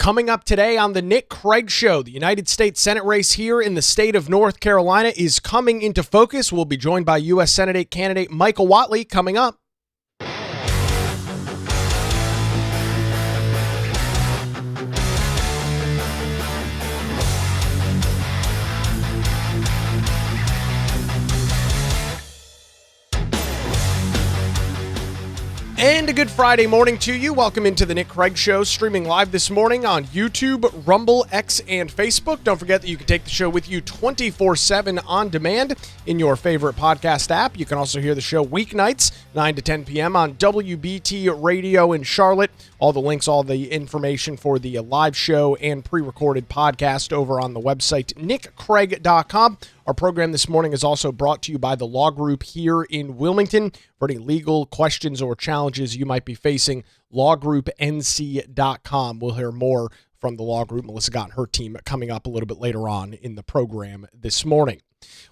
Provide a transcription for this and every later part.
Coming up today on the Nick Craig Show, the United States Senate race here in the state of North Carolina is coming into focus. We'll be joined by U.S. Senate candidate Michael Whatley coming up. And a good Friday morning to you. Welcome into the Nick Craig Show, streaming live this morning on YouTube, Rumble, X, and Facebook. Don't forget that you can take the show with you 24/7 on demand in your favorite podcast app. You can also hear the show weeknights, 9 to 10 p.m. on WBT Radio in Charlotte. All the links, all the information for the live show and pre-recorded podcast over on the website, nickcraig.com. Our program this morning is also brought to you by the Law Group here in Wilmington. For any legal questions or challenges you might be facing, lawgroupnc.com. We'll hear more from the Law Group. Melissa Gott and her team coming up a little bit later on in the program this morning.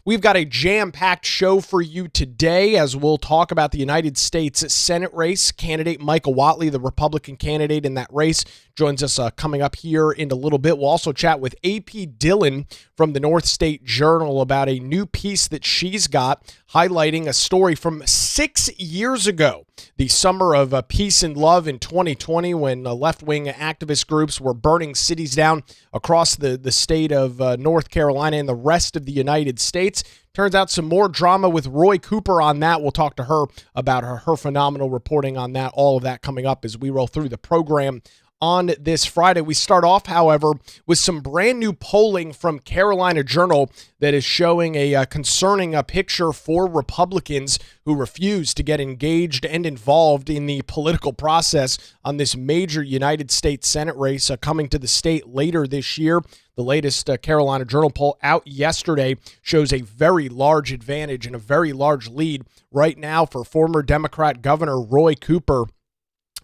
We've got a jam-packed show for you today as we'll talk about the United States Senate race. Candidate Michael Whatley, the Republican candidate in that race, joins us coming up here in a little bit. We'll also chat with AP Dillon from the North State Journal about a new piece that she's got highlighting a story from 6 years ago, the summer of peace and love in 2020, when left-wing activist groups were burning cities down across the state of North Carolina and the rest of the United States. Turns out some more drama with Roy Cooper on that. We'll talk to her about her phenomenal reporting on that. All of that coming up as we roll through the program on this Friday. We start off, however, with some brand new polling from Carolina Journal that is showing a concerning picture for Republicans who refuse to get engaged and involved in the political process on this major United States Senate race coming to the state later this year. The latest Carolina Journal poll out yesterday shows a very large advantage and a very large lead right now for former Democrat Governor Roy Cooper.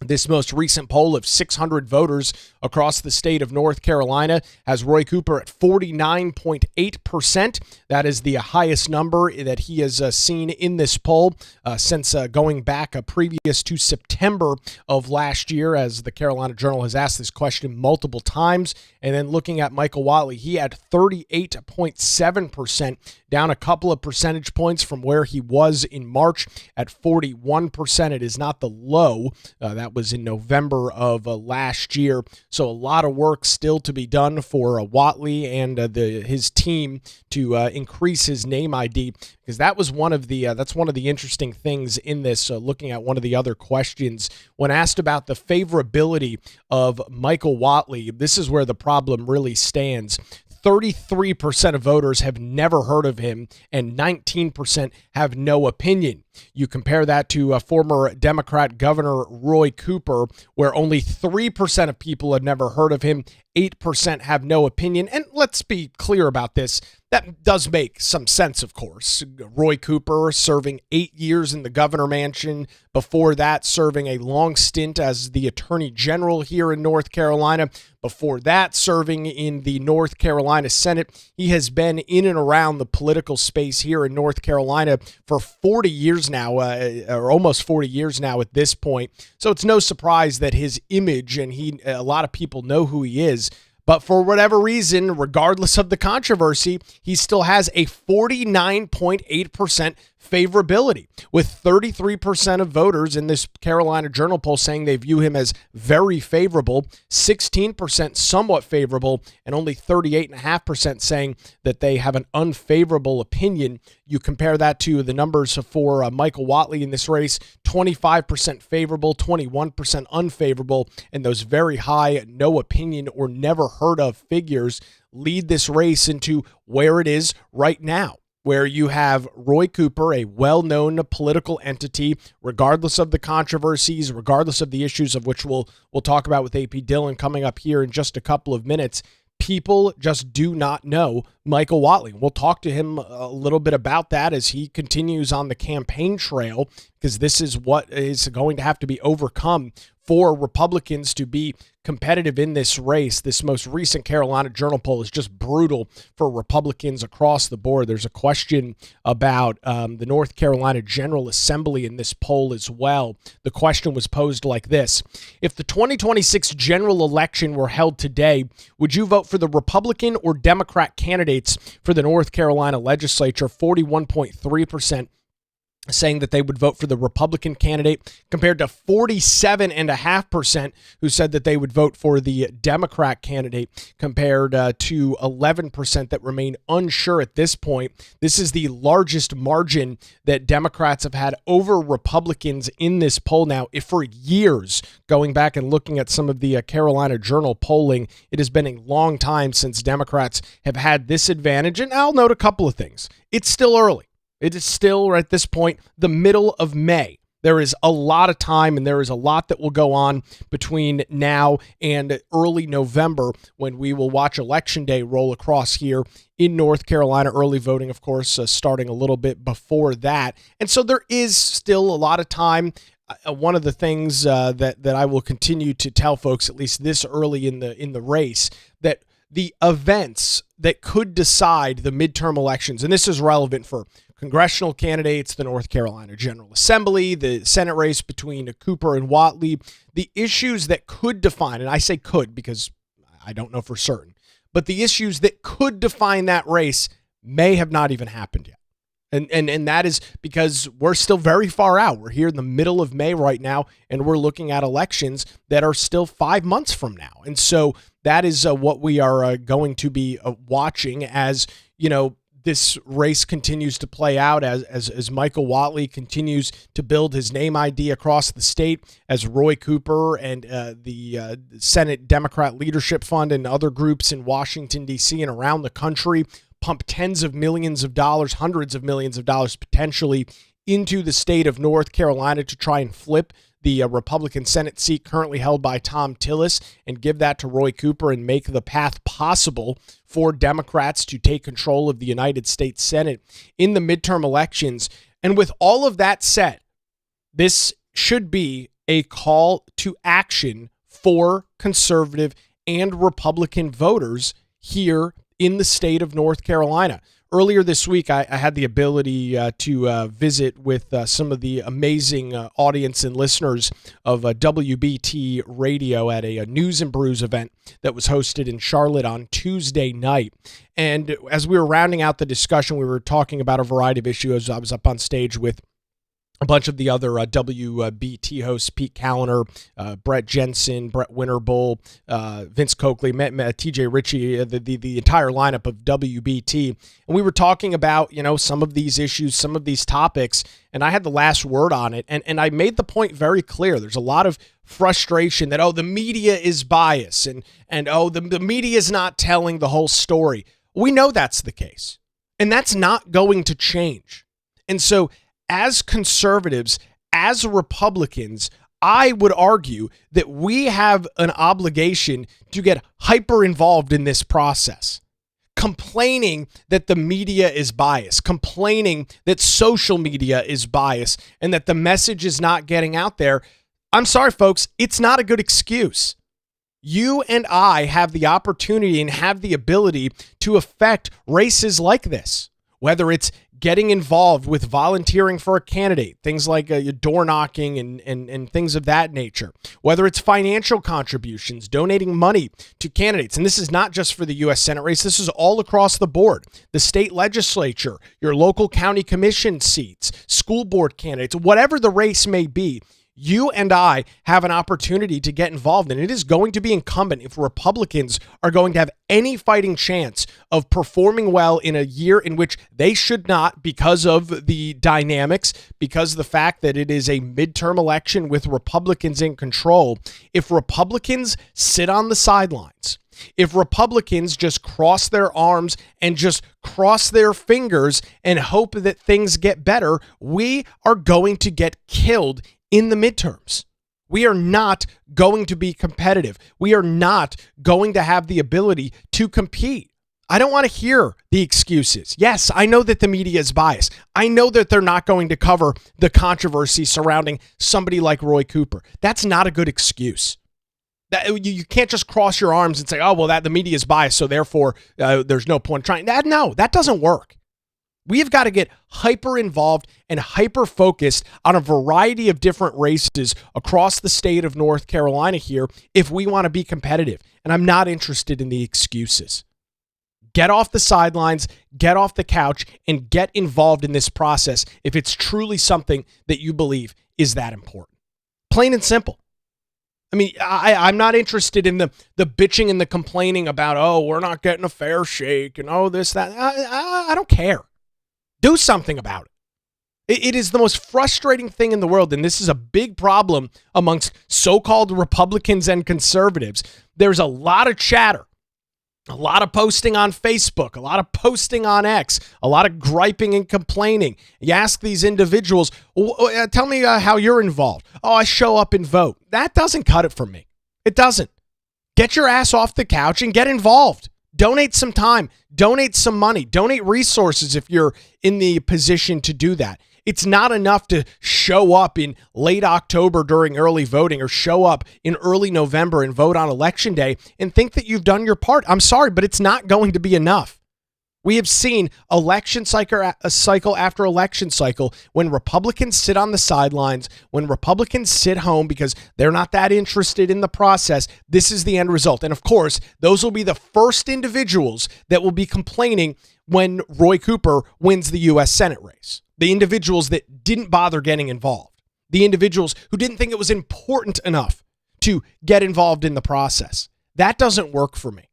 This most recent poll of 600 voters across the state of North Carolina has Roy Cooper at 49.8%. That is the highest number that he has seen in this poll since going back previous to September of last year, as the Carolina Journal has asked this question multiple times. And then looking at Michael Whatley, he had 38.7%, down a couple of percentage points from where he was in March at 41%. It is not the low. That was in November of last year. So a lot of work still to be done for Whatley and his team to increase his name ID, because that was one of the interesting things in this. Looking at one of the other questions, when asked about the favorability of Michael Whatley, this is where the problem really stands. 33% of voters have never heard of him, and 19% have no opinion. You compare that to former Democrat Governor Roy Cooper, where only 3% of people have never heard of him, 8% have no opinion. And let's be clear about this. That does make some sense, of course. Roy Cooper serving 8 years in the governor mansion, before that serving a long stint as the attorney general here in North Carolina, before that serving in the North Carolina Senate. He has been in and around the political space here in North Carolina for 40 years now, or almost 40 years now at this point. So it's no surprise that his image, and a lot of people know who he is. But for whatever reason, regardless of the controversy, he still has a 49.8% favorability, with 33% of voters in this Carolina Journal poll saying they view him as very favorable, 16% somewhat favorable, and only 38.5% saying that they have an unfavorable opinion. You compare that to the numbers for Michael Whatley in this race, 25% favorable, 21% unfavorable, and those very high no opinion or never heard of figures lead this race into where it is right now, where you have Roy Cooper, a well-known political entity, regardless of the controversies, regardless of the issues of which we'll talk about with AP Dillon coming up here in just a couple of minutes. People just do not know Michael Whatley. We'll talk to him a little bit about that as he continues on the campaign trail, because this is what is going to have to be overcome for Republicans to be competitive in this race. This most recent Carolina Journal poll is just brutal for Republicans across the board. There's a question about the North Carolina General Assembly in this poll as well. The question was posed like this: if the 2026 general election were held today, would you vote for the Republican or Democrat candidates for the North Carolina legislature? 41.3% saying that they would vote for the Republican candidate, compared to 47.5% who said that they would vote for the Democrat candidate, compared to 11% that remain unsure at this point. This is the largest margin that Democrats have had over Republicans in this poll now for years. Going back and looking at some of the Carolina Journal polling, it has been a long time since Democrats have had this advantage. And I'll note a couple of things. It's still early. It is still, at this point, the middle of May. There is a lot of time, and there is a lot that will go on between now and early November, when we will watch Election Day roll across here in North Carolina. Early voting, of course, starting a little bit before that. And so there is still a lot of time. One of the things that I will continue to tell folks, at least this early in the race, that the events that could decide the midterm elections, and this is relevant for congressional candidates, the North Carolina General Assembly, the Senate race between Cooper and Whatley, the issues that could define, and I say could because I don't know for certain, but the issues that could define that race may have not even happened yet. And that is because we're still very far out. We're here in the middle of May right now, and we're looking at elections that are still 5 months from now. And so that is what we are going to be watching as, this race continues to play out, as Michael Whatley continues to build his name ID across the state, as Roy Cooper and the Senate Democrat Leadership Fund and other groups in Washington, D.C. and around the country pump tens of millions of dollars, hundreds of millions of dollars potentially into the state of North Carolina to try and flip the Republican Senate seat currently held by Tom Tillis and give that to Roy Cooper and make the path possible for Democrats to take control of the United States Senate in the midterm elections. And with all of that said, this should be a call to action for conservative and Republican voters here in the state of North Carolina. Earlier this week, I had the ability to visit with some of the amazing audience and listeners of WBT Radio at a News and Brews event that was hosted in Charlotte on Tuesday night. And as we were rounding out the discussion, we were talking about a variety of issues. I was up on stage with a bunch of the other WBT hosts, Pete Callender, Brett Jensen, Brett Winterbull, Vince Coakley, TJ Ritchie, the entire lineup of WBT. And we were talking about, some of these issues, some of these topics, and I had the last word on it. And I made the point very clear. There's a lot of frustration that, the media is biased and the media is not telling the whole story. We know that's the case. And that's not going to change. And so as conservatives, as Republicans, I would argue that we have an obligation to get hyper involved in this process. Complaining that the media is biased, complaining that social media is biased, and that the message is not getting out there. I'm sorry, folks, it's not a good excuse. You and I have the opportunity and have the ability to affect races like this, whether it's getting involved with volunteering for a candidate, things like door knocking and things of that nature, whether it's financial contributions, donating money to candidates. And this is not just for the U.S. Senate race. This is all across the board. The state legislature, your local county commission seats, school board candidates, whatever the race may be. You and I have an opportunity to get involved, and it is going to be incumbent if Republicans are going to have any fighting chance of performing well in a year in which they should not, because of the dynamics, because of the fact that it is a midterm election with Republicans in control. If Republicans sit on the sidelines, if Republicans just cross their arms and just cross their fingers and hope that things get better, we are going to get killed in the midterms. We are not going to be competitive. We are not going to have the ability to compete. I don't want to hear the excuses. Yes, I know that the media is biased. I know that they're not going to cover the controversy surrounding somebody like Roy Cooper. That's not a good excuse. That you can't just cross your arms and say, "Oh, well, that the media is biased, so therefore there's no point trying." No, that doesn't work. We have got to get hyper involved and hyper focused on a variety of different races across the state of North Carolina here if we want to be competitive. And I'm not interested in the excuses. Get off the sidelines, get off the couch, and get involved in this process if it's truly something that you believe is that important. Plain and simple. I mean, I'm not interested in the bitching and the complaining about, oh, we're not getting a fair shake and oh, this, that. I don't care. Do something about it. It is the most frustrating thing in the world, and this is a big problem amongst so-called Republicans and conservatives. There's a lot of chatter, a lot of posting on Facebook, a lot of posting on X, a lot of griping and complaining. You ask these individuals, tell me how you're involved. Oh, I show up and vote. That doesn't cut it for me. It doesn't. Get your ass off the couch and get involved. Donate some time, donate some money, donate resources if you're in the position to do that. It's not enough to show up in late October during early voting or show up in early November and vote on election day and think that you've done your part. I'm sorry, but it's not going to be enough. We have seen election cycle after election cycle when Republicans sit on the sidelines, when Republicans sit home because they're not that interested in the process. This is the end result. And of course, those will be the first individuals that will be complaining when Roy Cooper wins the U.S. Senate race. The individuals that didn't bother getting involved. The individuals who didn't think it was important enough to get involved in the process. That doesn't work for me.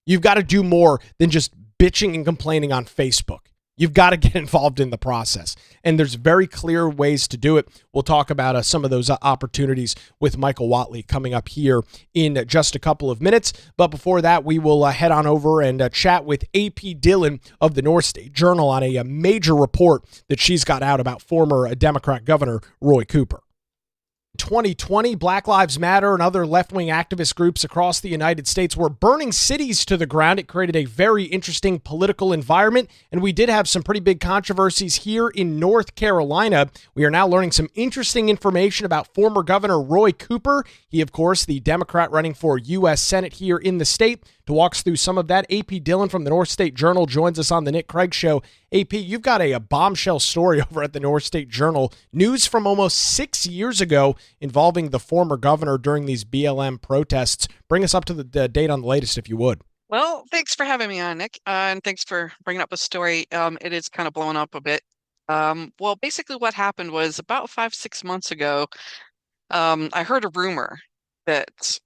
You've got to do more than just bitching and complaining on Facebook. You've got to get involved in the process. And there's very clear ways to do it. We'll talk about some of those opportunities with Michael Whatley coming up here in just a couple of minutes. But before that, we will head on over and chat with AP Dillon of the North State Journal on a major report that she's got out about former Democrat Governor Roy Cooper. 2020, Black Lives Matter and other left-wing activist groups across the United States were burning cities to the ground. It created a very interesting political environment, and we did have some pretty big controversies here in North Carolina. We are now learning some interesting information about former Governor Roy Cooper. He, of course, the Democrat running for U.S. Senate here in the state. To walk us through some of that, AP Dillon from the North State Journal joins us on the Nick Craig Show. AP, you've got a bombshell story over at the North State Journal. News from almost 6 years ago involving the former governor during these BLM protests. Bring us up to the date on the latest, if you would. Well, thanks for having me on, Nick, and thanks for bringing up the story. It is kind of blown up a bit. Well, basically what happened was about 5-6 months ago, I heard a rumor that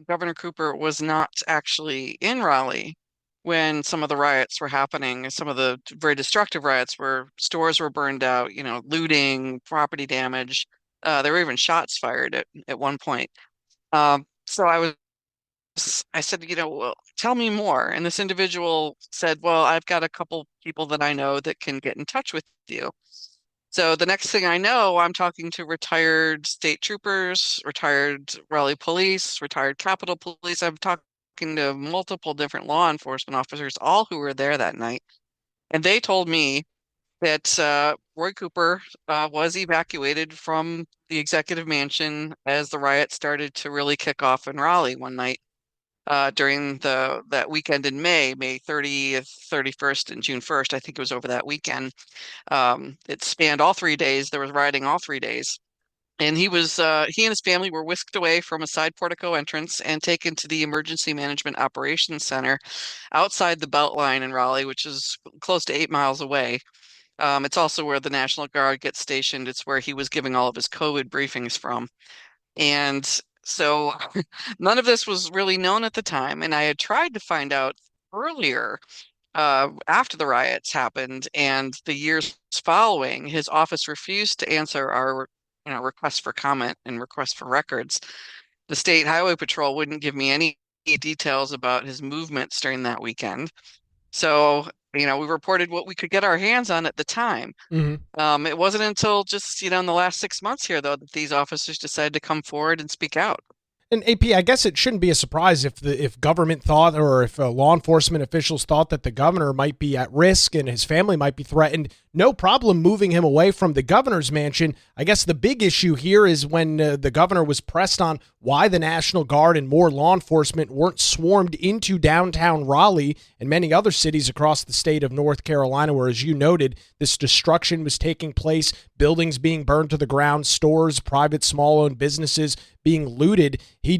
Governor Cooper was not actually in Raleigh when some of the riots were happening, some of the very destructive riots where stores were burned out, looting, property damage. There were even shots fired at one point. So I said, well, tell me more. And this individual said, well, I've got a couple people that I know that can get in touch with you. So the next thing I know, I'm talking to retired state troopers, retired Raleigh police, retired Capitol Police. I'm talking to multiple different law enforcement officers, all who were there that night. And they told me that Roy Cooper was evacuated from the executive mansion as the riot started to really kick off in Raleigh one night during that weekend in May 30th, 31st, and June 1st. I think it was over that weekend. It spanned all 3 days. There was rioting all 3 days. And he and his family were whisked away from a side portico entrance and taken to the Emergency Management Operations Center outside the Beltline in Raleigh, which is close to 8 miles away. It's also where the National Guard gets stationed. It's where he was giving all of his COVID briefings from. And so none of this was really known at the time. And I had tried to find out earlier after the riots happened and the years following. His office refused to answer our request for comment and request for records. The State Highway Patrol wouldn't give me any details about his movements during that weekend. So, we reported what we could get our hands on at the time. Mm-hmm. It wasn't until just, in the last 6 months here, though, that these officers decided to come forward and speak out. And AP, I guess it shouldn't be a surprise if government thought or if law enforcement officials thought that the governor might be at risk and his family might be threatened. No problem moving him away from the governor's mansion. I guess the big issue here is when the governor was pressed on why the National Guard and more law enforcement weren't swarmed into downtown Raleigh and many other cities across the state of North Carolina, where, as you noted, this destruction was taking place, buildings being burned to the ground, stores, private small-owned businesses being looted. He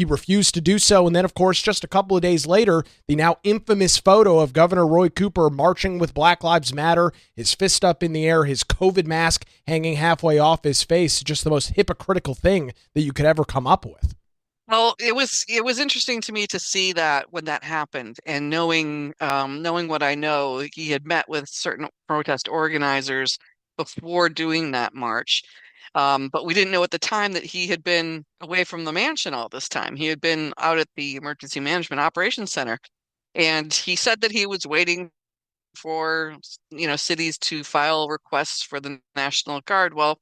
refused to do so. And then, of course, just a couple of days later, the now infamous photo of Governor Roy Cooper marching with Black Lives Matter, his fist up in the air, his COVID mask hanging halfway off his face, just the most hypocritical thing that you could ever come up with. Well, it was interesting to me to see that when that happened, and knowing what I know, he had met with certain protest organizers before doing that march. But we didn't know at the time that he had been away from the mansion all this time. He had been out at the Emergency Management Operations Center, and he said that he was waiting for, cities to file requests for the National Guard. Well,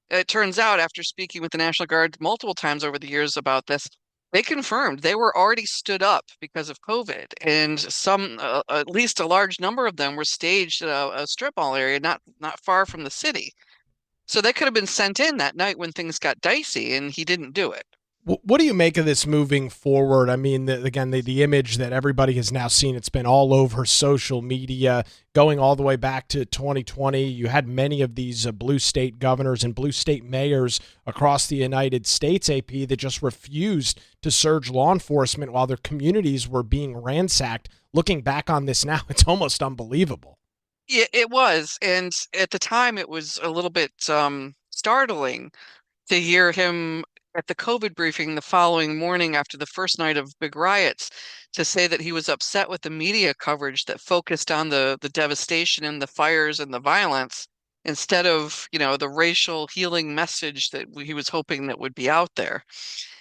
it turns out after speaking with the National Guard multiple times over the years about this, they confirmed they were already stood up because of COVID, and at least a large number of them were staged at a strip mall area not far from the city. So they could have been sent in that night when things got dicey, and he didn't do it. What do you make of this moving forward? I mean, the image that everybody has now seen, it's been all over social media, going all the way back to 2020. You had many of these blue state governors and blue state mayors across the United States, AP, that just refused to surge law enforcement while their communities were being ransacked. Looking back on this now, it's almost unbelievable. Yeah, it was. And at the time, it was a little bit startling to hear him at the COVID briefing the following morning after the first night of big riots to say that he was upset with the media coverage that focused on the devastation and the fires and the violence instead of, the racial healing message that he was hoping that would be out there.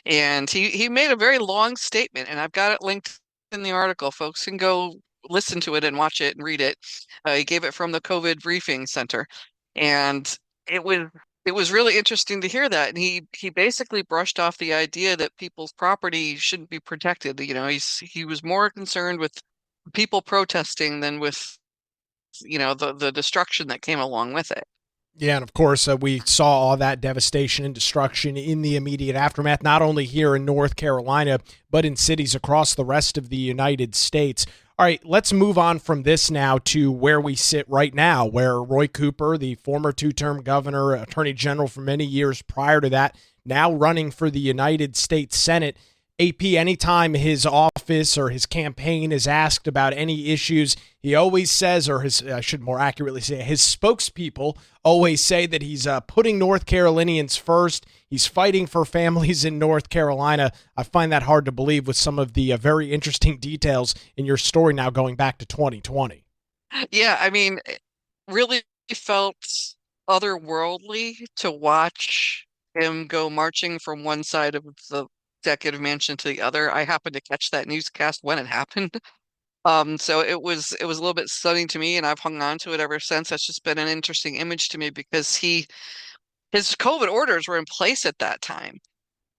And he made a very long statement, and I've got it linked in the article. Folks can go listen to it and watch it and read it. He gave it from the COVID briefing center, and it was it was really interesting to hear that. And he basically brushed off the idea that people's property shouldn't be protected. He was more concerned with people protesting than with the destruction that came along with it. Yeah, and of course, we saw all that devastation and destruction in the immediate aftermath, not only here in North Carolina, but in cities across the rest of the United States. All right, let's move on from this now to where we sit right now, where Roy Cooper, the former two-term governor, attorney general for many years prior to that, now running for the United States Senate. AP, anytime his office or his campaign is asked about any issues, he always says, or I should more accurately say, his spokespeople always say that he's putting North Carolinians first. He's fighting for families in North Carolina. I find that hard to believe with some of the very interesting details in your story now going back to 2020. Yeah, I mean, it really felt otherworldly to watch him go marching from one side of the executive mansion to the other. I happened to catch that newscast when it happened. So it was a little bit stunning to me, and I've hung on to it ever since. That's just been an interesting image to me because his COVID orders were in place at that time.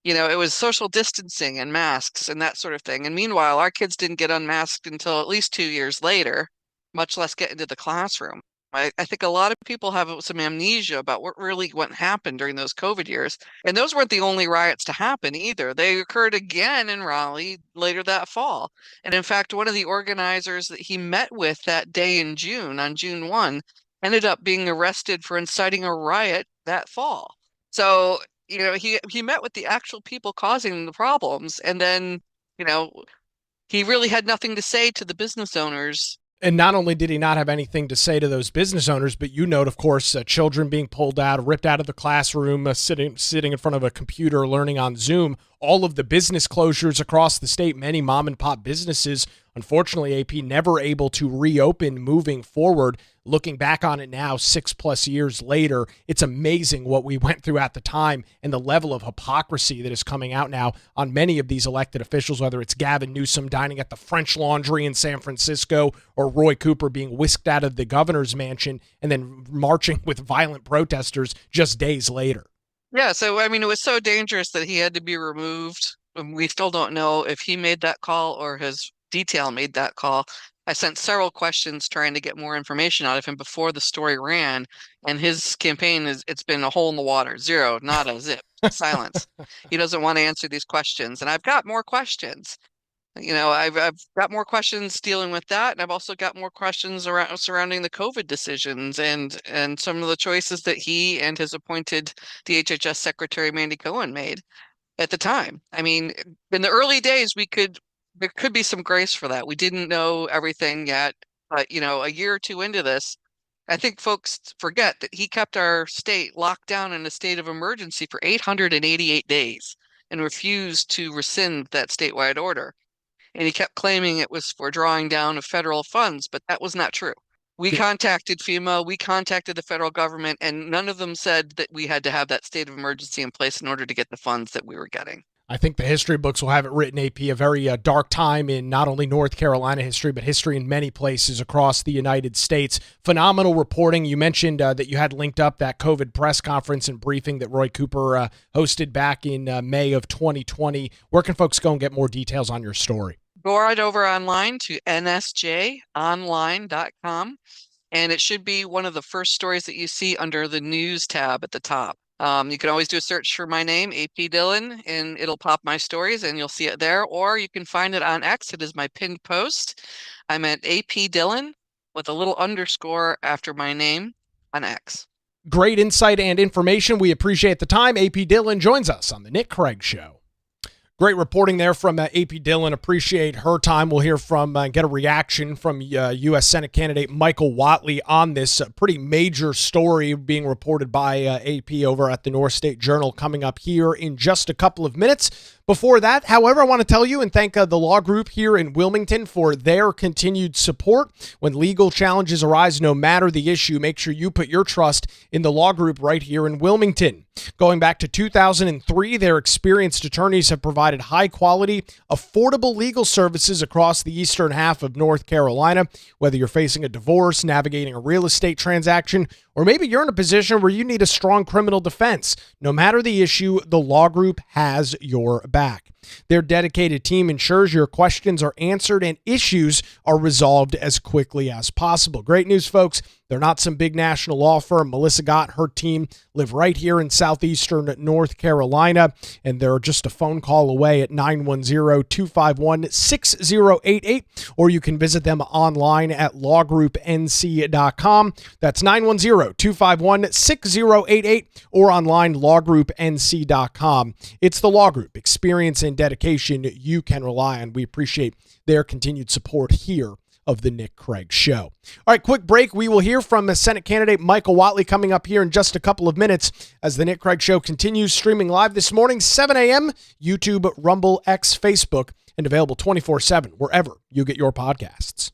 It was social distancing and masks and that sort of thing. And meanwhile, our kids didn't get unmasked until at least 2 years later, much less get into the classroom. I think a lot of people have some amnesia about what happened during those COVID years. And those weren't the only riots to happen either. They occurred again in Raleigh later that fall. And in fact, one of the organizers that he met with that day in June, on June 1, ended up being arrested for inciting a riot that fall. So, he met with the actual people causing the problems. And then, you know, he really had nothing to say to the business owners. And not only did he not have anything to say to those business owners, but you note, of course, children being pulled out, ripped out of the classroom, sitting in front of a computer, learning on Zoom. All of the business closures across the state, many mom and pop businesses, unfortunately, AP never able to reopen moving forward. Looking back on it now, 6+ years later, it's amazing what we went through at the time and the level of hypocrisy that is coming out now on many of these elected officials, whether it's Gavin Newsom dining at the French Laundry in San Francisco or Roy Cooper being whisked out of the governor's mansion and then marching with violent protesters just days later. Yeah, so I mean, it was so dangerous that he had to be removed we still don't know if he made that call or his detail made that call. I sent several questions trying to get more information out of him before the story ran, and his campaign it's been a hole in the water, zero, nada, zip, silence. He doesn't want to answer these questions, and I've got more questions. I've got more questions dealing with that, and I've also got more questions around surrounding the COVID decisions and some of the choices that he and his appointed DHHS Secretary Mandy Cohen made at the time. I mean, in the early days, there could be some grace for that. We didn't know everything yet, but a year or two into this, I think folks forget that he kept our state locked down in a state of emergency for 888 days and refused to rescind that statewide order. And he kept claiming it was for drawing down of federal funds, but that was not true. We contacted FEMA, we contacted the federal government, and none of them said that we had to have that state of emergency in place in order to get the funds that we were getting. I think the history books will have it written, AP, a very dark time in not only North Carolina history, but history in many places across the United States. Phenomenal reporting. You mentioned that you had linked up that COVID press conference and briefing that Roy Cooper hosted back in May of 2020. Where can folks go and get more details on your story? Go right over online to nsjonline.com, and it should be one of the first stories that you see under the news tab at the top. You can always do a search for my name, AP Dillon, and it'll pop my stories and you'll see it there. Or you can find it on X. It is my pinned post. I'm at AP Dillon with a little underscore after my name on X. Great insight and information. We appreciate the time. AP Dillon joins us on the Nick Craig Show. Great reporting there from AP Dillon. Appreciate her time. We'll hear from get a reaction from U.S. Senate candidate Michael Whatley on this pretty major story being reported by AP over at the North State Journal coming up here in just a couple of minutes. Before that, however, I want to tell you and thank the law group here in Wilmington for their continued support. When legal challenges arise, no matter the issue, make sure you put your trust in the law group right here in Wilmington. Going back to 2003, their experienced attorneys have provided high-quality, affordable legal services across the eastern half of North Carolina. Whether you're facing a divorce, navigating a real estate transaction, or maybe you're in a position where you need a strong criminal defense, no matter the issue, the law group has your back. Their dedicated team ensures your questions are answered and issues are resolved as quickly as possible. Great news, folks. They're not some big national law firm. Melissa Gott, her team live right here in southeastern North Carolina, and they're just a phone call away at 910-251-6088, or you can visit them online at lawgroupnc.com. That's 910-251-6088, or online lawgroupnc.com. It's the law group. Experience and dedication you can rely on. We appreciate their continued support here of the Nick Craig Show. All right, quick break. We will hear from Senate candidate Michael Whatley coming up here in just a couple of minutes as the Nick Craig Show continues streaming live this morning, 7 a.m., YouTube, Rumble, X, Facebook, and available 24/7 wherever you get your podcasts.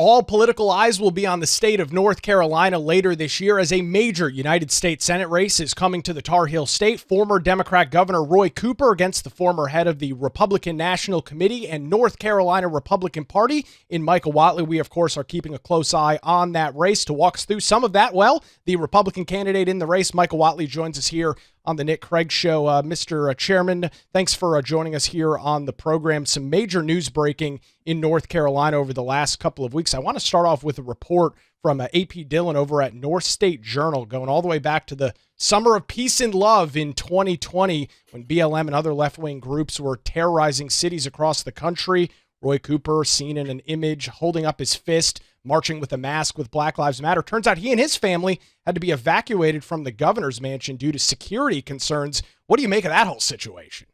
All political eyes will be on the state of North Carolina later this year as a major United States Senate race is coming to the Tar Heel State. Former Democrat Governor Roy Cooper against the former head of the Republican National Committee and North Carolina Republican Party in Michael Whatley. We, of course, are keeping a close eye on that race. To walk us through some of that, well, the Republican candidate in the race, Michael Whatley, joins us here on the Nick Craig Show. Mr. Chairman, thanks for joining us here on the program. Some major news breaking in North Carolina over the last couple of weeks. I want to start off with a report from AP Dillon over at North State Journal, going all the way back to the summer of peace and love in 2020 when BLM and other left-wing groups were terrorizing cities across the country. Roy Cooper seen in an image holding up his fist, marching with a mask with Black Lives Matter. Turns out he and his family had to be evacuated from the governor's mansion due to security concerns. What do you make of that whole situation?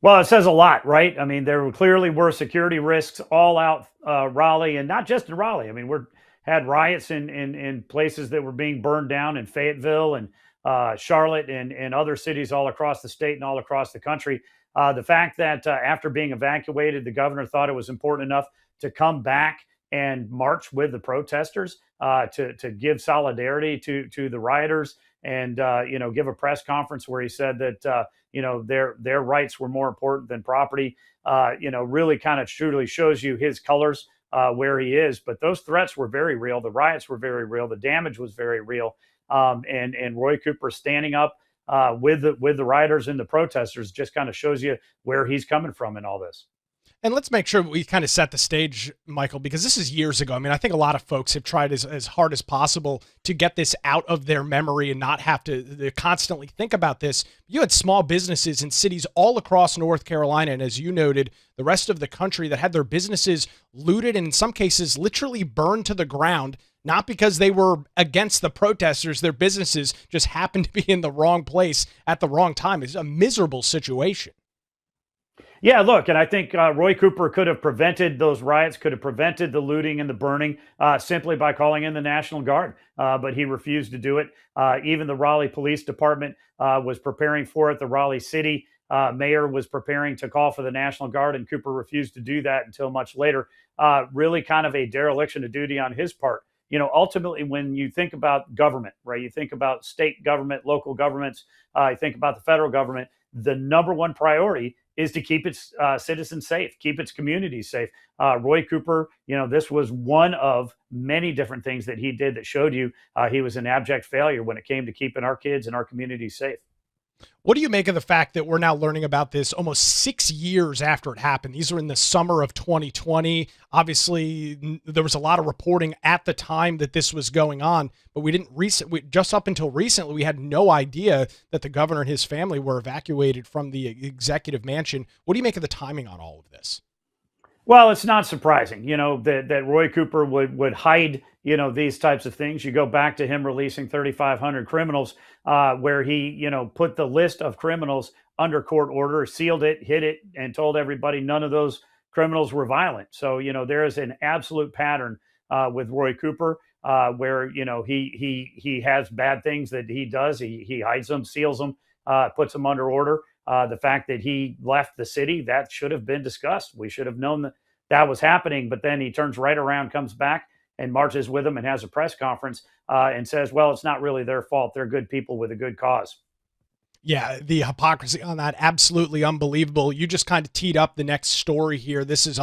Well, it says a lot, right? I mean, there clearly were security risks all out Raleigh, and not just in Raleigh. I mean, had riots in places that were being burned down in Fayetteville and Charlotte and other cities all across the state and all across the country. The fact that after being evacuated, the governor thought it was important enough to come back and march with the protesters to give solidarity to the rioters and give a press conference where he said that their rights were more important than property. Really kind of truly shows you his colors where he is. But those threats were very real. The riots were very real. The damage was very real. And Roy Cooper standing up with the rioters and the protesters just kind of shows you where he's coming from in all this. And let's make sure we kind of set the stage, Michael, because this is years ago. I mean, I think a lot of folks have tried as hard as possible to get this out of their memory and not have to constantly think about this. You had small businesses in cities all across North Carolina, and as you noted, the rest of the country that had their businesses looted and in some cases literally burned to the ground, not because they were against the protesters. Their businesses just happened to be in the wrong place at the wrong time. It's a miserable situation. Yeah, look, and I think Roy Cooper could have prevented those riots, could have prevented the looting and the burning simply by calling in the National Guard, but he refused to do it. Even the Raleigh Police Department was preparing for it. The Raleigh City mayor was preparing to call for the National Guard, and Cooper refused to do that until much later. Really kind of a dereliction of duty on his part. Ultimately, when you think about government, right, you think about state government, local governments, you think about the federal government, the number one priority is to keep its citizens safe, keep its communities safe. Roy Cooper, this was one of many different things that he did that showed you he was an abject failure when it came to keeping our kids and our communities safe. What do you make of the fact that we're now learning about this almost 6 years after it happened? These are in the summer of 2020. Obviously, there was a lot of reporting at the time that this was going on, but we didn't just up until recently, we had no idea that the governor and his family were evacuated from the executive mansion. What do you make of the timing on all of this? Well, it's not surprising, that Roy Cooper would hide, these types of things. You go back to him releasing 3,500 criminals, where he, put the list of criminals under court order, sealed it, hid it, and told everybody none of those criminals were violent. So, there is an absolute pattern with Roy Cooper where, he has bad things that he does. He hides them, seals them, puts them under order. The fact that he left the city, that should have been discussed. We should have known that that was happening. But then he turns right around, comes back and marches with them and has a press conference and says, well, it's not really their fault. They're good people with a good cause. Yeah, the hypocrisy on that, absolutely unbelievable. You just kind of teed up the next story here. This is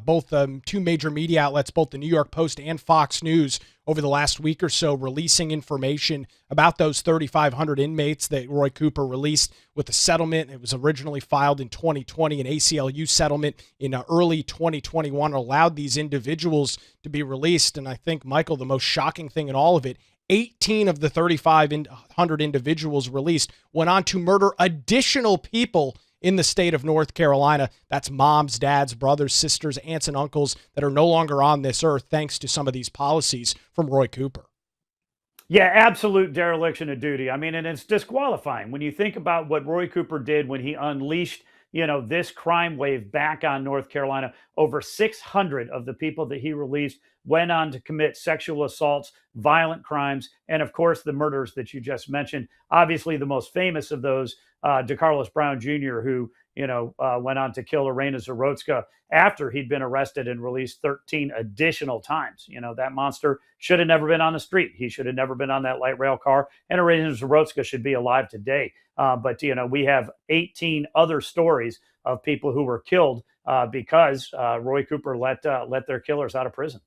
both two major media outlets, both the New York Post and Fox News, over the last week or so, releasing information about those 3,500 inmates that Roy Cooper released with a settlement. It was originally filed in 2020, an ACLU settlement in early 2021 allowed these individuals to be released. And I think, Michael, the most shocking thing in all of it, 18 of the 3,500 individuals released went on to murder additional people in the state of North Carolina. That's moms, dads, brothers, sisters, aunts, and uncles that are no longer on this earth thanks to some of these policies from Roy Cooper. Yeah, absolute dereliction of duty. I mean, and it's disqualifying when you think about what Roy Cooper did when he unleashed, this crime wave back on North Carolina. Over 600 of the people that he released went on to commit sexual assaults, violent crimes, and of course, the murders that you just mentioned. Obviously, the most famous of those, DeCarlos Brown Jr., who, went on to kill Irina Zarotska after he'd been arrested and released 13 additional times. That monster should have never been on the street. He should have never been on that light rail car. And Irina Zarotska should be alive today. But we have 18 other stories of people who were killed because Roy Cooper let their killers out of prison.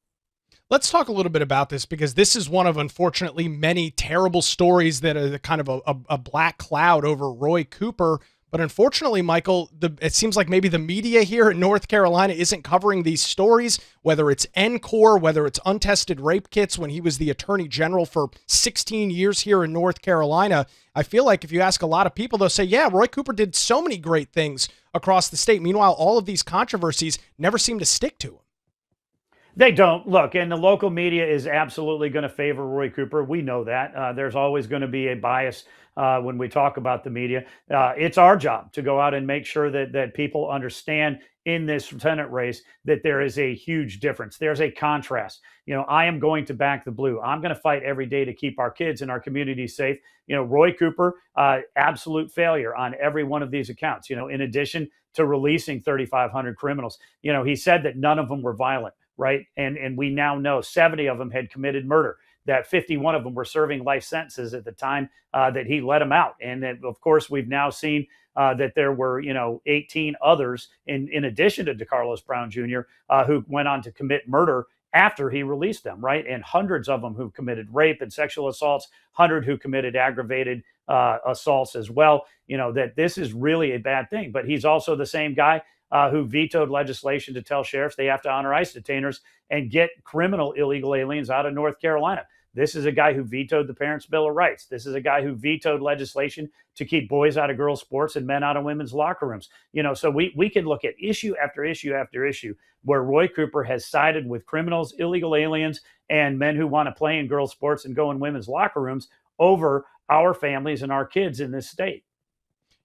Let's talk a little bit about this, because this is one of, unfortunately, many terrible stories that are kind of a black cloud over Roy Cooper. But unfortunately, Michael, it seems like maybe the media here in North Carolina isn't covering these stories, whether it's NCORE, whether it's untested rape kits when he was the attorney general for 16 years here in North Carolina. I feel like if you ask a lot of people, they'll say, yeah, Roy Cooper did so many great things across the state. Meanwhile, all of these controversies never seem to stick to him. They don't. Look, and the local media is absolutely going to favor Roy Cooper. We know that. There's always going to be a bias when we talk about the media. It's our job to go out and make sure that people understand in this Senate race that there is a huge difference. There's a contrast. I am going to back the blue. I'm going to fight every day to keep our kids and our community safe. Roy Cooper, absolute failure on every one of these accounts. In addition to releasing 3,500 criminals, he said that none of them were violent. Right. And we now know 70 of them had committed murder, that 51 of them were serving life sentences at the time that he let them out. And that, of course, we've now seen that there were, 18 others in addition to DeCarlos Brown Jr. Who went on to commit murder after he released them. Right. And hundreds of them who committed rape and sexual assaults, 100 who committed aggravated assaults as well. That this is really a bad thing. But he's also the same guy who vetoed legislation to tell sheriffs they have to honor ICE detainers and get criminal illegal aliens out of North Carolina. This is a guy who vetoed the Parents' Bill of Rights. This is a guy who vetoed legislation to keep boys out of girls' sports and men out of women's locker rooms. So we can look at issue after issue after issue where Roy Cooper has sided with criminals, illegal aliens, and men who want to play in girls' sports and go in women's locker rooms over our families and our kids in this state.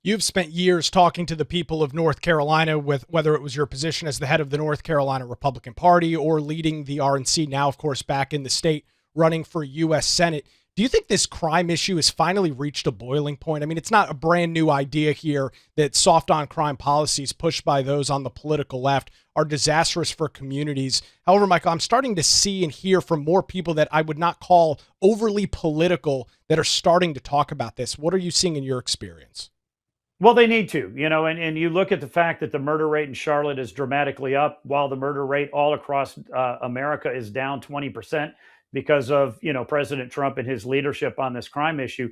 You've spent years talking to the people of North Carolina, with whether it was your position as the head of the North Carolina Republican Party or leading the RNC, now, of course, back in the state running for U.S. Senate. Do you think this crime issue has finally reached a boiling point? I mean, it's not a brand new idea here that soft on crime policies pushed by those on the political left are disastrous for communities. However, Michael, I'm starting to see and hear from more people that I would not call overly political that are starting to talk about this. What are you seeing in your experience? Well, they need to, and you look at the fact that the murder rate in Charlotte is dramatically up while the murder rate all across America is down 20% because of, President Trump and his leadership on this crime issue.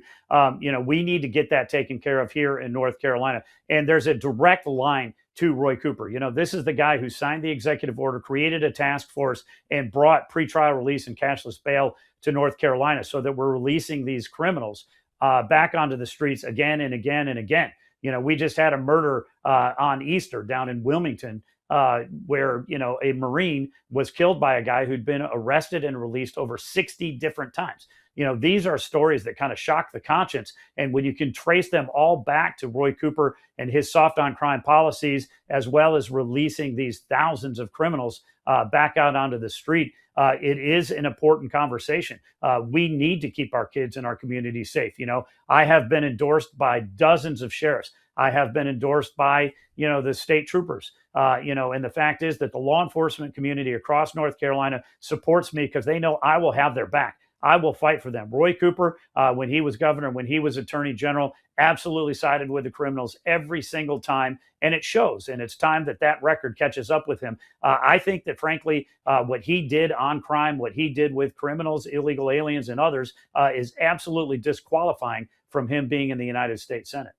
We need to get that taken care of here in North Carolina. And there's a direct line to Roy Cooper. This is the guy who signed the executive order, created a task force, and brought pretrial release and cashless bail to North Carolina so that we're releasing these criminals back onto the streets again and again and again. We just had a murder on Easter down in Wilmington where, a Marine was killed by a guy who'd been arrested and released over 60 different times. These are stories that kind of shock the conscience. And when you can trace them all back to Roy Cooper and his soft on crime policies, as well as releasing these thousands of criminals back out onto the street, it is an important conversation. We need to keep our kids and our community safe. I have been endorsed by dozens of sheriffs. I have been endorsed by, the state troopers, and the fact is that the law enforcement community across North Carolina supports me because they know I will have their back. I will fight for them. Roy Cooper, when he was governor, when he was attorney general, absolutely sided with the criminals every single time. And it shows. And it's time that record catches up with him. I think that, frankly, what he did on crime, what he did with criminals, illegal aliens, and others is absolutely disqualifying from him being in the United States Senate.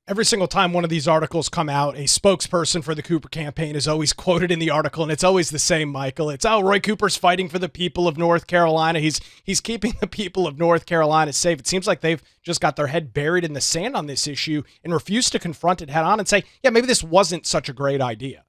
Every single time one of these articles come out, a spokesperson for the Cooper campaign is always quoted in the article, and it's always the same, Michael. It's, Roy Cooper's fighting for the people of North Carolina. He's keeping the people of North Carolina safe. It seems like they've just got their head buried in the sand on this issue and refuse to confront it head on and say, yeah, maybe this wasn't such a great idea.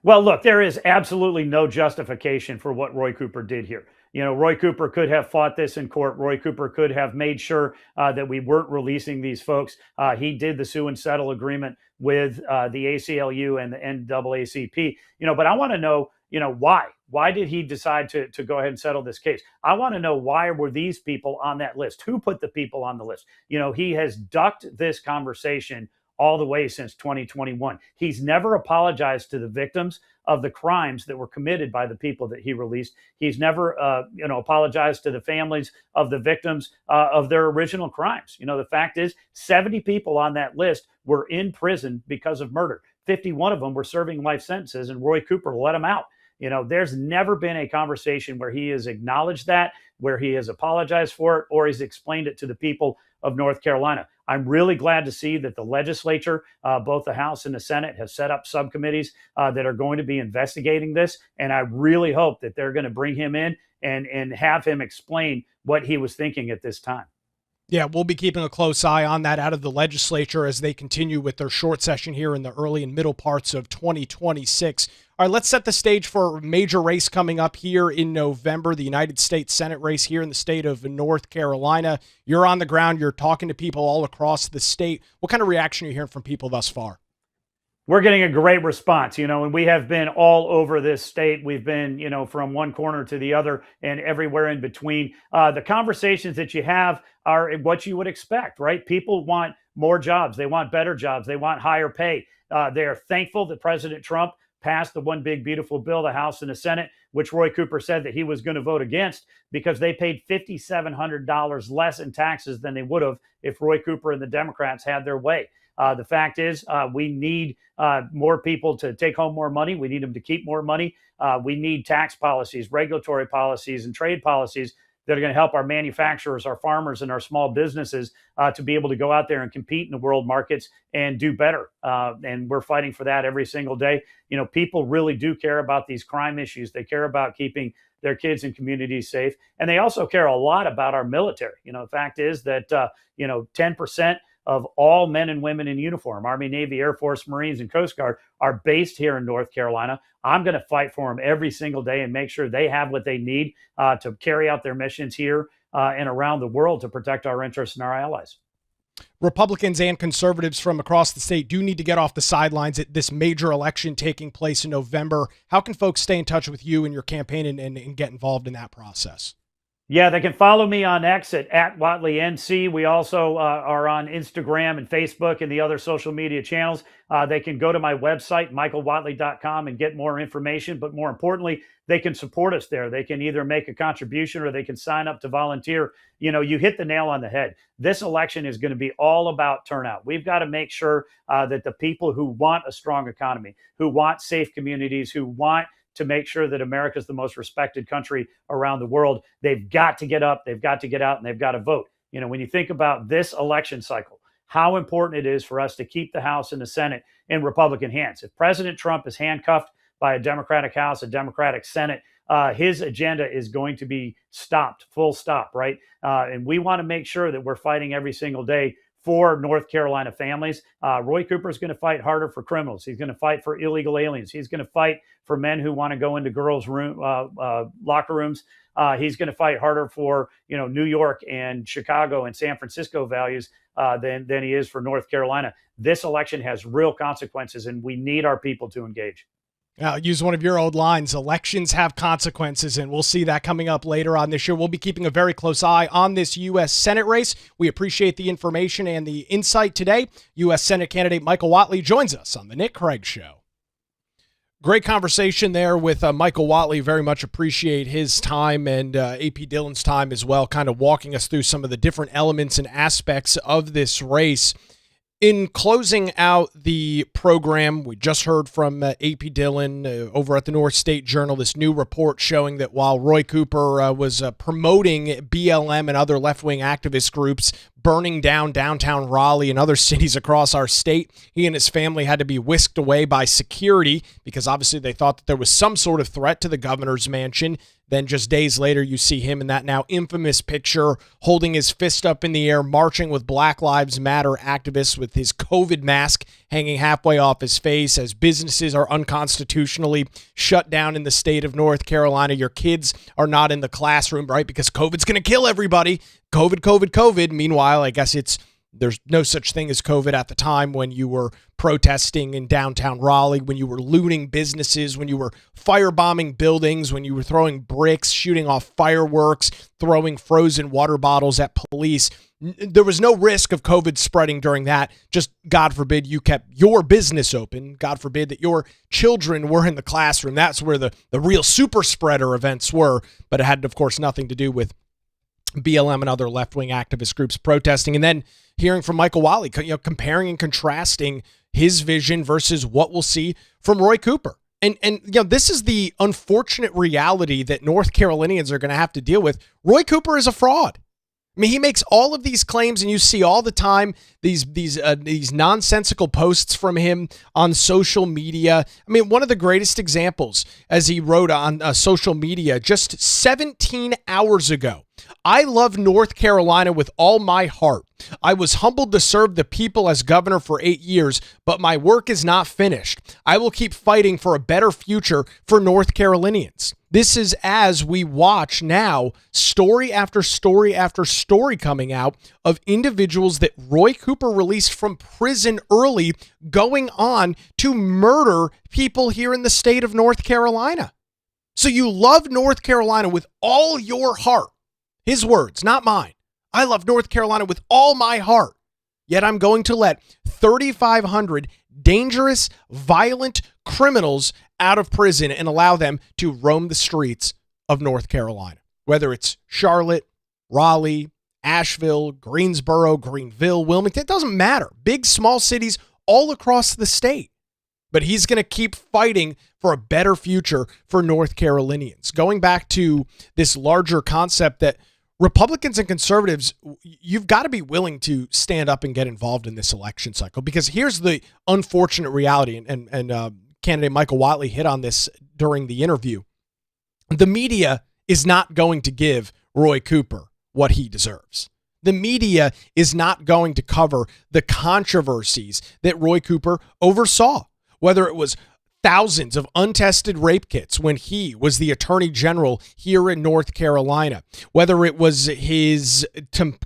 Well, look, there is absolutely no justification for what Roy Cooper did here. Roy Cooper could have fought this in court. Roy Cooper could have made sure that we weren't releasing these folks. He did the sue and settle agreement with the ACLU and the NAACP. But I want to know, why? Why did he decide to go ahead and settle this case? I want to know, why were these people on that list? Who put the people on the list? He has ducked this conversation all the way since 2021. He's never apologized to the victims of the crimes that were committed by the people that he released. He's never, apologized to the families of the victims of their original crimes. The fact is 70 people on that list were in prison because of murder. 51 of them were serving life sentences, and Roy Cooper let them out. There's never been a conversation where he has acknowledged that, where he has apologized for it, or he's explained it to the people of North Carolina. I'm really glad to see that the legislature, both the House and the Senate, have set up subcommittees that are going to be investigating this. And I really hope that they're going to bring him in and have him explain what he was thinking at this time. Yeah, we'll be keeping a close eye on that out of the legislature as they continue with their short session here in the early and middle parts of 2026. All right, let's set the stage for a major race coming up here in November, the United States Senate race here in the state of North Carolina. You're on the ground. You're talking to people all across the state. What kind of reaction are you hearing from people thus far? We're getting a great response, and we have been all over this state. We've been, from one corner to the other and everywhere in between. The conversations that you have are what you would expect, right? People want more jobs. They want better jobs. They want higher pay. They're thankful that President Trump passed the one big beautiful bill, the House and the Senate, which Roy Cooper said that he was going to vote against because they paid $5,700 less in taxes than they would have if Roy Cooper and the Democrats had their way. The fact is, we need more people to take home more money. We need them to keep more money. We need tax policies, regulatory policies, and trade policies that are going to help our manufacturers, our farmers, and our small businesses to be able to go out there and compete in the world markets and do better. And we're fighting for that every single day. People really do care about these crime issues. They care about keeping their kids and communities safe. And they also care a lot about our military. The fact is that, 10% of all men and women in uniform, Army, Navy, Air Force, Marines, and Coast Guard, are based here in North Carolina. I'm going to fight for them every single day and make sure they have what they need to carry out their missions here and around the world to protect our interests and our allies. Republicans and conservatives from across the state do need to get off the sidelines at this major election taking place in November. How can folks stay in touch with you and your campaign and get involved in that process? Yeah, they can follow me on X at @WhatleyNC. We also are on Instagram and Facebook and the other social media channels. They can go to my website, michaelwhatley.com, and get more information. But more importantly, they can support us there. They can either make a contribution or they can sign up to volunteer. You hit the nail on the head. This election is going to be all about turnout. We've got to make sure that the people who want a strong economy, who want safe communities, who want to make sure that America is the most respected country around the world, they've got to get up, they've got to get out, and they've got to vote. When you think about this election cycle, how important it is for us to keep the House and the Senate in Republican hands. If President Trump is handcuffed by a Democratic House, a Democratic Senate, his agenda is going to be stopped, full stop, right? And we want to make sure that we're fighting every single day for North Carolina families. Roy Cooper is going to fight harder for criminals. He's going to fight for illegal aliens. He's going to fight for men who want to go into girls' locker rooms. He's going to fight harder for New York and Chicago and San Francisco values than he is for North Carolina. This election has real consequences, and we need our people to engage. I'll use one of your old lines. Elections have consequences, and we'll see that coming up later on this year. We'll be keeping a very close eye on this U.S. Senate race. We appreciate the information and the insight today. U.S. Senate candidate Michael Whatley joins us on The Nick Craig Show. Great conversation there with Michael Whatley. Very much appreciate his time and AP Dillon's time as well, kind of walking us through some of the different elements and aspects of this race. In closing out the program, we just heard from AP Dillon over at the North State Journal, this new report showing that while Roy Cooper was promoting BLM and other left-wing activist groups burning down downtown Raleigh and other cities across our state, he and his family had to be whisked away by security because obviously they thought that there was some sort of threat to the governor's mansion. Then just days later, you see him in that now infamous picture holding his fist up in the air, marching with Black Lives Matter activists with his COVID mask hanging halfway off his face as businesses are unconstitutionally shut down in the state of North Carolina. Your kids are not in the classroom, right? Because COVID's going to kill everybody. COVID. Meanwhile, I guess there's no such thing as COVID at the time when you were protesting in downtown Raleigh, when you were looting businesses, when you were firebombing buildings, when you were throwing bricks, shooting off fireworks, throwing frozen water bottles at police. There was no risk of COVID spreading during that. Just God forbid you kept your business open. God forbid that your children were in the classroom. That's where the real super spreader events were. But it had, of course, nothing to do with BLM and other left-wing activist groups protesting. And then hearing from Michael Whatley, comparing and contrasting his vision versus what we'll see from Roy Cooper. And this is the unfortunate reality that North Carolinians are going to have to deal with. Roy Cooper is a fraud. I mean, he makes all of these claims, and you see all the time these nonsensical posts from him on social media. I mean, one of the greatest examples, as he wrote on social media just 17 hours ago, I love North Carolina with all my heart. I was humbled to serve the people as governor for 8 years, but my work is not finished. I will keep fighting for a better future for North Carolinians. This is as we watch now story after story after story coming out of individuals that Roy Cooper released from prison early going on to murder people here in the state of North Carolina. So you love North Carolina with all your heart. His words, not mine. I love North Carolina with all my heart. Yet I'm going to let 3,500 dangerous, violent criminals out of prison and allow them to roam the streets of North Carolina. Whether it's Charlotte, Raleigh, Asheville, Greensboro, Greenville, Wilmington, it doesn't matter. Big, small cities all across the state. But he's going to keep fighting for a better future for North Carolinians. Going back to this larger concept that Republicans and conservatives, you've got to be willing to stand up and get involved in this election cycle, because here's the unfortunate reality, and candidate Michael Whatley hit on this during the interview. The media is not going to give Roy Cooper what he deserves. The media is not going to cover the controversies that Roy Cooper oversaw, whether it was thousands of untested rape kits when he was the attorney general here in North Carolina, whether it was his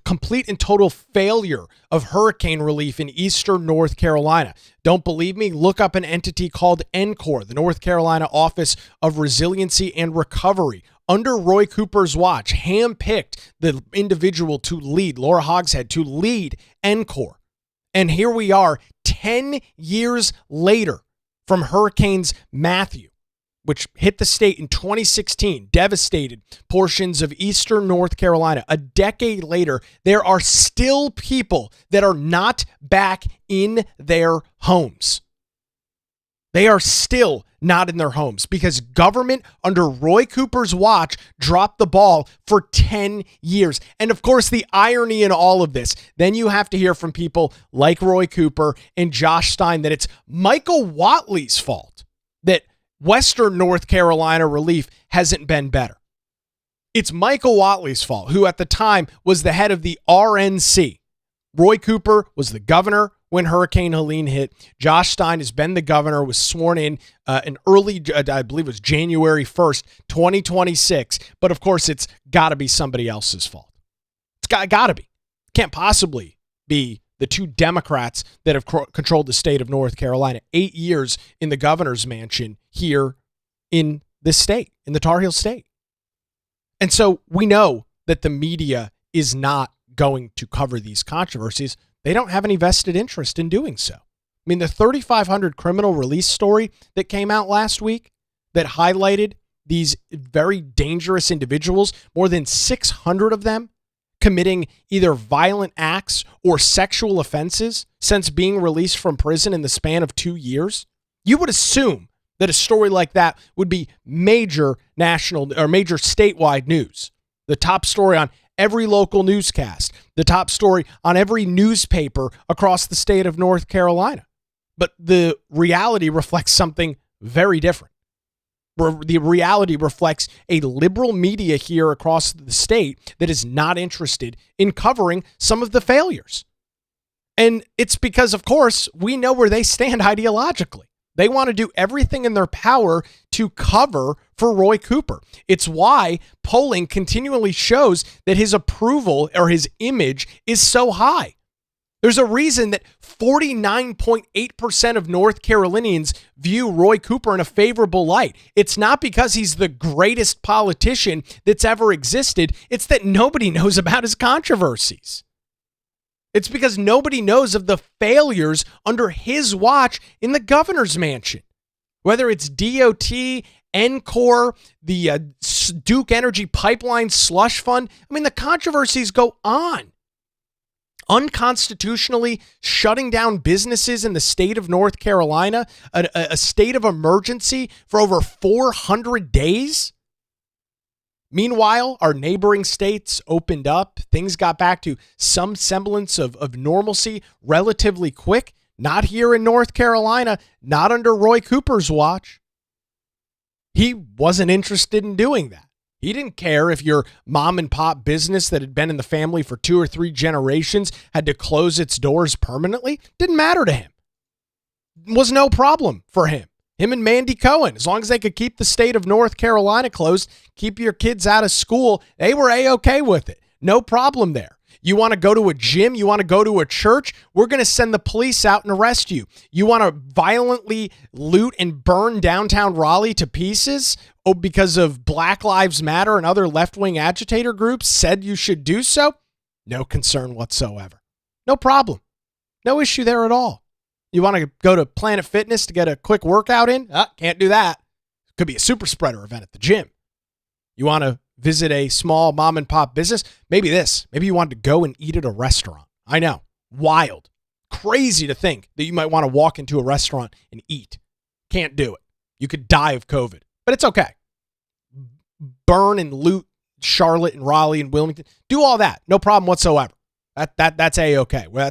complete and total failure of hurricane relief in eastern North Carolina. Don't believe me? Look up an entity called NCORE, the North Carolina Office of Resiliency and Recovery. Under Roy Cooper's watch, handpicked the individual to lead, Laura Hogshead, to lead NCORE. And here we are 10 years later, from Hurricanes Matthew, which hit the state in 2016, devastated portions of eastern North Carolina. A decade later, there are still people that are not back in their homes. They are still not in their homes because government under Roy Cooper's watch dropped the ball for 10 years. And of course, the irony in all of this, then you have to hear from people like Roy Cooper and Josh Stein that it's Michael Whatley's fault that Western North Carolina relief hasn't been better. It's Michael Whatley's fault, who at the time was the head of the RNC. Roy Cooper was the governor when Hurricane Helene hit. Josh Stein has been the governor, was sworn in early, I believe it was January 1st, 2026. But of course, it's got to be somebody else's fault. It's got to be. Can't possibly be the two Democrats that have controlled the state of North Carolina 8 years in the governor's mansion here in this state, in the Tar Heel state. And so we know that the media is not going to cover these controversies. They don't have any vested interest in doing so. I mean, the 3,500 criminal release story that came out last week that highlighted these very dangerous individuals, more than 600 of them committing either violent acts or sexual offenses since being released from prison in the span of 2 years. You would assume that a story like that would be major national or major statewide news. The top story on every local newscast, the top story on every newspaper across the state of North Carolina. But the reality reflects something very different. The reality reflects a liberal media here across the state that is not interested in covering some of the failures. And it's because, of course, we know where they stand ideologically. They want to do everything in their power to cover for Roy Cooper. It's why polling continually shows that his approval or his image is so high. There's a reason that 49.8% of North Carolinians view Roy Cooper in a favorable light. It's not because he's the greatest politician that's ever existed. It's that nobody knows about his controversies. It's because nobody knows of the failures under his watch in the governor's mansion. Whether it's DOT, Encore, the Duke Energy Pipeline slush fund. I mean, the controversies go on. Unconstitutionally shutting down businesses in the state of North Carolina, a state of emergency for over 400 days. Meanwhile, our neighboring states opened up. Things got back to some semblance of normalcy relatively quick. Not here in North Carolina, not under Roy Cooper's watch. He wasn't interested in doing that. He didn't care if your mom and pop business that had been in the family for 2 or 3 generations had to close its doors permanently. Didn't matter to him. It was no problem for him. Him and Mandy Cohen, as long as they could keep the state of North Carolina closed, keep your kids out of school, they were A-okay with it. No problem there. You want to go to a gym? You want to go to a church? We're going to send the police out and arrest you. You want to violently loot and burn downtown Raleigh to pieces? Oh, because of Black Lives Matter and other left-wing agitator groups said you should do so? No concern whatsoever. No problem. No issue there at all. You want to go to Planet Fitness to get a quick workout in? Can't do that. Could be a super spreader event at the gym. You want to visit a small mom and pop business? Maybe this. Maybe you want to go and eat at a restaurant. I know. Wild. Crazy to think that you might want to walk into a restaurant and eat. Can't do it. You could die of COVID, but it's okay. Burn and loot Charlotte and Raleigh and Wilmington. Do all that. No problem whatsoever. That's A-okay. Well,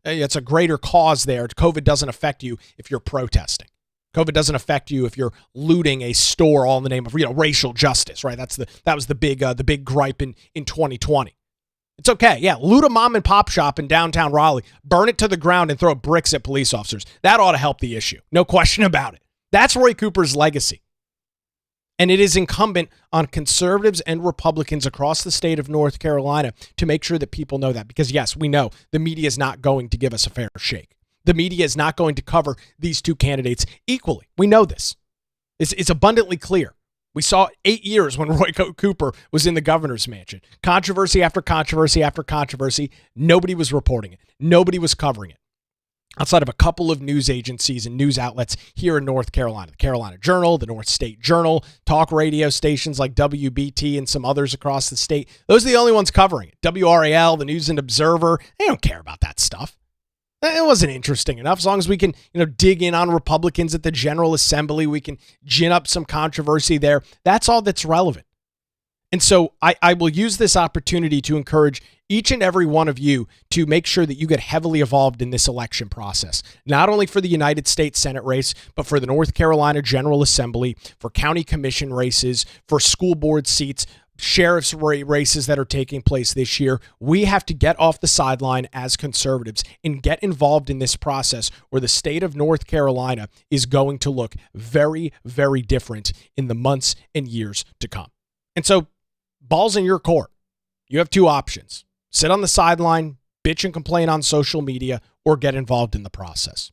it's a greater cause there. COVID doesn't affect you if you're protesting. COVID doesn't affect you if you're looting a store all in the name of racial justice, right? That was the big gripe in 2020. It's okay, yeah. Loot a mom and pop shop in downtown Raleigh, burn it to the ground, and throw bricks at police officers. That ought to help the issue, no question about it. That's Roy Cooper's legacy, and it is incumbent on conservatives and Republicans across the state of North Carolina to make sure that people know that. Because yes, we know the media is not going to give us a fair shake. The media is not going to cover these two candidates equally. We know this. It's abundantly clear. We saw 8 years when Roy Cooper was in the governor's mansion. Controversy after controversy after controversy. Nobody was reporting it. Nobody was covering it. Outside of a couple of news agencies and news outlets here in North Carolina. The Carolina Journal, the North State Journal, talk radio stations like WBT and some others across the state. Those are the only ones covering it. WRAL, the News and Observer, they don't care about that stuff. It wasn't interesting enough. As long as we can, dig in on Republicans at the General Assembly, we can gin up some controversy there. That's all that's relevant. And so I will use this opportunity to encourage each and every one of you to make sure that you get heavily involved in this election process, not only for the United States Senate race, but for the North Carolina General Assembly, for county commission races, for school board seats, sheriff's races that are taking place this year. We have to get off the sideline as conservatives and get involved in this process where the state of North Carolina is going to look very, very different in the months and years to come. And so, ball's in your court. You have two options. Sit on the sideline, bitch and complain on social media, or get involved in the process.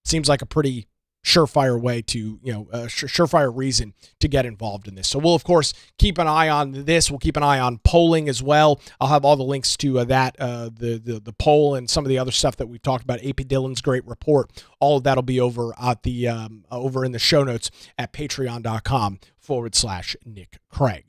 Seems like a pretty surefire way to, surefire reason to get involved in this. So we'll, of course, keep an eye on this. We'll keep an eye on polling as well. I'll have all the links to the poll and some of the other stuff that we've talked about. AP Dillon's great report. All of that'll be over at the over in the show notes at patreon.com/Nick Craig.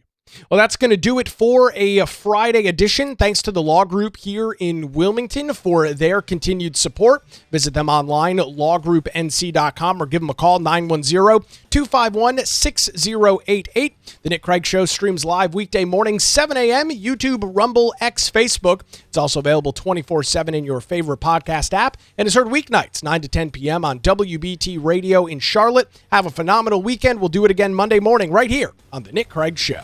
Well, that's going to do it for a Friday edition. Thanks to the Law Group here in Wilmington for their continued support. Visit them online at lawgroupnc.com or give them a call, 910-251-6088. The Nick Craig Show streams live weekday mornings, 7 a.m., YouTube, Rumble, X, Facebook. It's also available 24/7 in your favorite podcast app and is heard weeknights, 9 to 10 p.m. on WBT Radio in Charlotte. Have a phenomenal weekend. We'll do it again Monday morning right here on The Nick Craig Show.